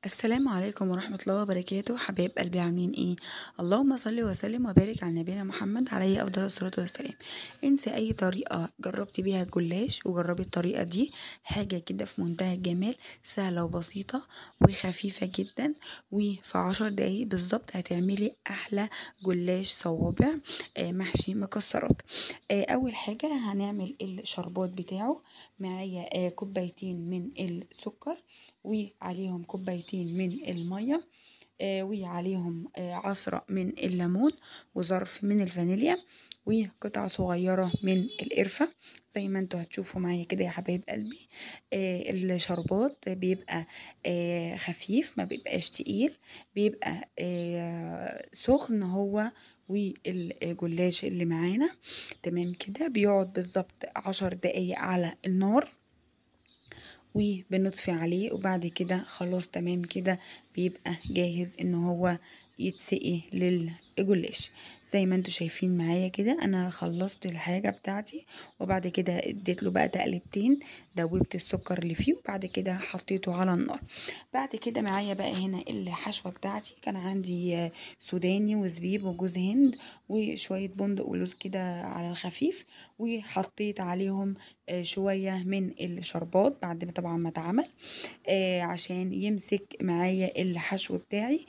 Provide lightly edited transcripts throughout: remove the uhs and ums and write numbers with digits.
السلام عليكم ورحمة الله وبركاته، حبايب قلبي عاملين ايه؟ اللهم صل وسلم وبارك على نبينا محمد عليه افضل الصلاة والسلام. انسي اي طريقة جربتي بيها الجلاش وجربي الطريقة دي. حاجة كده في منتهى الجمال، سهلة وبسيطة وخفيفة جدا، وفي 10 دقايق بالظبط هتعملي احلى جلاش صوابع محشي مكسرات. اول حاجة هنعمل الشربات بتاعه. معايا كوبايتين من السكر، وعليهم كوبايتين من المية، وعليهم عصرة من الليمون، وظرف من الفانيليا، وقطعة صغيرة من القرفة. زي ما انتوا هتشوفوا معايا كده يا حبايب قلبي. الشربات بيبقى خفيف، ما بيبقاش تقيل، بيبقى سخن هو. والجلاش اللي معانا تمام كده بيقعد بالظبط 10 دقايق على النار، وبنطفي عليه، وبعد كده خلاص تمام كده بيبقى جاهز ان هو يتسقي للجلاش. زي ما انتوا شايفين معايا كده انا خلصت الحاجة بتاعتي، وبعد كده اديت له بقى تقلبتين، دوبت السكر اللي فيه، وبعد كده حطيته على النار. بعد كده معايا بقى هنا الحشوة بتاعتي. كان عندي سوداني وزبيب وجوز هند وشوية بندق ولوز كده على الخفيف، وحطيت عليهم شوية من الشربات بعد ما طبعا ما اتعمل، عشان يمسك معايا الحشو بتاعي،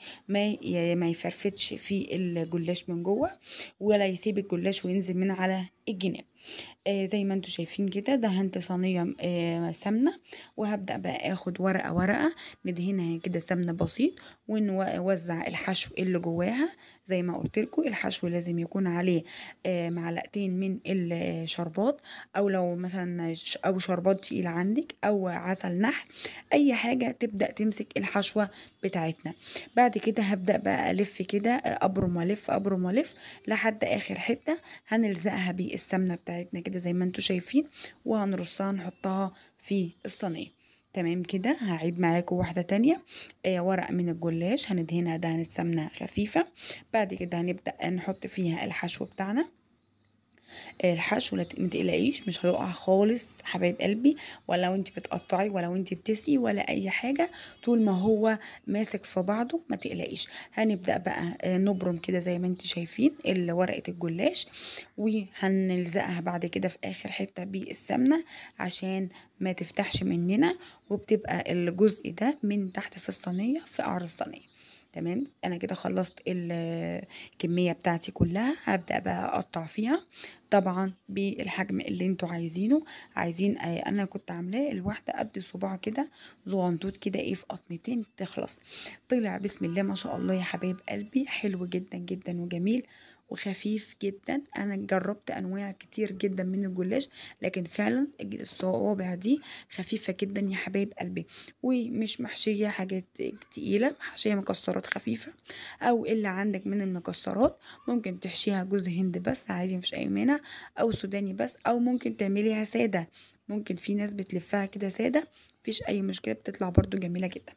ما يفرفتش في الجلاش من جوه، ولا يسيب الجلاش وينزل من على الجناب. زي ما انتوا شايفين كده دهنت صينية سمنة، وهبدأ بقى اخد ورقة ورقة ندهنها كده سمنة بسيط، ونوزع الحشو اللي جواها. زي ما قلت لكم الحشو لازم يكون عليه معلقتين من الشربات، او لو مثلا او شربات تقيل عندك او عسل نحل، اي حاجة تبدأ تمسك الحشوة بتاعتنا. بعد كده هبدأ بقى الف كده، ابرم والف ابرم والف لحد اخر حتة، هنلزقها بالسمنة بتاعتنا كده زي ما انتوا شايفين، وهنرصها نحطها في الصينية. تمام كده هعيد معاكم واحدة تانية. ورق من الجلاش هندهنها دهنة سمنة خفيفة. بعد كده هنبدأ نحط فيها الحشو بتاعنا. الحشو متقلقيش مش هيقع خالص حبايب قلبي، ولا وانت بتقطعي ولا وانت بتسقي ولا اي حاجة، طول ما هو ماسك في بعضه ما تقلقيش. هنبدأ بقى نبرم كده زي ما انت شايفين ورقة الجلاش، وهنلزقها بعد كده في اخر حتة بالسمنة عشان ما تفتحش مننا، وبتبقى الجزء ده من تحت في الصينية في قعر الصينية. تمام انا كده خلصت الكمية بتاعتي كلها، هبدأ بقى اقطع فيها طبعا بالحجم اللي انتوا عايزينه. عايزين انا كنت عاملاه الواحدة قد صباع كده، صغنطوط كده، ايه، في قطمتين تخلص. طلع بسم الله ما شاء الله يا حبايب قلبي حلو جدا جدا وجميل وخفيف جدا. انا جربت انواع كتير جدا من الجلاش، لكن فعلا الصوابع دي خفيفة جدا يا حبايب قلبي، ومش محشية حاجات تقيلة، محشية مكسرات خفيفة. او اللي عندك من المكسرات ممكن تحشيها جوز هند بس عادي مفيش اي مانع، او سوداني بس، او ممكن تعمليها سادة. ممكن في ناس بتلفها كده سادة، مفيش اي مشكلة، بتطلع برضو جميلة جدا.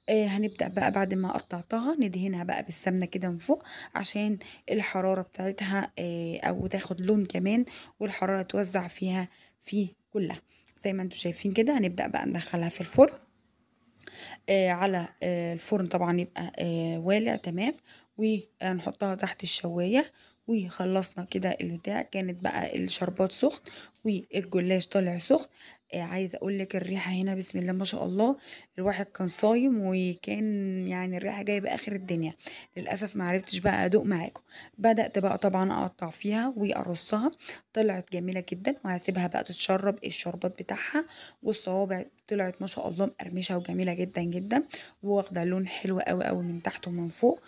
هنبدأ بقى بعد ما قطعتها ندهنها بقى بالسمنة كده من فوق، عشان الحرارة بتاعتها او تاخد لون كمان، والحرارة توزع فيها في كلها. زي ما انتم شايفين كده هنبدأ بقى ندخلها في الفرن. على الفرن طبعا يبقى والع تمام، ونحطها تحت الشواية. وخلصنا كده البتاع، كانت بقى الشربات سخن والجلاش طالع سخن. عايزه اقول لك الريحه هنا بسم الله ما شاء الله. الواحد كان صايم وكان يعني الريحه جايبه اخر الدنيا. للاسف ما عرفتش بقى ادوق معاكم. بدات بقى طبعا اقطع فيها وارصها. طلعت جميله جدا، وهسيبها بقى تتشرب الشربات بتاعها. والصوابع طلعت ما شاء الله مقرمشه وجميله جدا جدا، واخده لون حلو قوي قوي من تحت ومن فوق.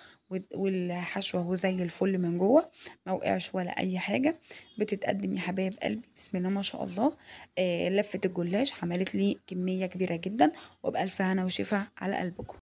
والحشوه هو زي الفل من جوه، ما وقعش ولا اي حاجه. بتتقدم يا حبايب قلبي بسم الله ما شاء الله. لفه الجلاش عملت لي كميه كبيره جدا، وبألف هنا وشفا على قلبكم.